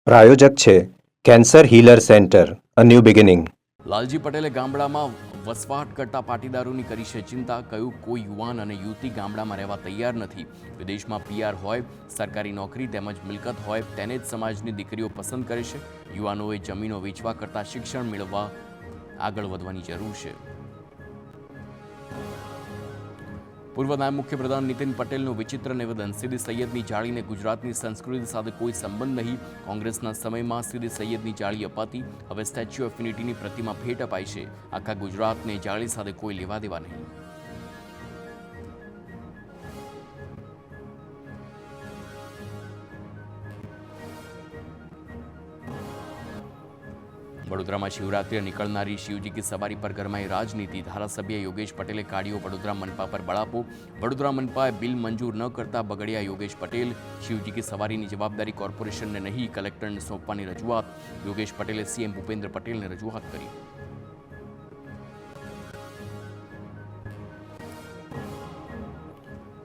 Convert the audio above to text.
પ્રાયોજક છે cancer healer centre a new beginning. Lalji પટેલે ગામડામાં વસવાટ કરતા પાટીદારોની કરી છે ચિંતા. કહ્યું, કોઈ યુવાન અને યુવતી ગામડામાં રહેવા તૈયાર નથી. વિદેશમાં પીઆર હોય, સરકારી નોકરી તેમજ મિલકત હોય તેને જ સમાજની દીકરીઓ પસંદ કરે છે. યુવાનોએ જમીનો વેચવા કરતાં શિક્ષણ મેળવવા આગળ વધવાની જરૂર છે. પૂર્વ નાયબ મુખ્યપ્રધાન નીતિન પટેલનું વિચિત્ર નિવેદન. સીદી સૈયદની જાળીને ગુજરાતની સંસ્કૃતિ સાથે કોઈ સંબંધ નહીં. કોંગ્રેસના સમયમાં સીદી સૈયદની જાળી અપાતી, હવે સ્ટેચ્યુ ઓફ યુનિટીની પ્રતિમા ભેટ અપાઈ છે. આખા ગુજરાતને જાળી સાથે કોઈ લેવા દેવા નહીં. વડોદરામાં શિવરાત્રિએ નીકળનારી શિવજી કી સવારી પર ગરમાઈ રાજનીતિ. ધારાસભ્ય યોગેશ પટેલે કાઢ્યો વડોદરા મનપા પર બળાપો. વડોદરા મનપાએ બિલ મંજૂર ન કરતા બગડ્યા યોગેશ પટેલ. શિવજી કી સવારીની જવાબદારી કોર્પોરેશનને નહીં, કલેક્ટરને સોંપવાની રજૂઆત. યોગેશ પટેલે સીએમ ભૂપેન્દ્ર પટેલને રજૂઆત કરી.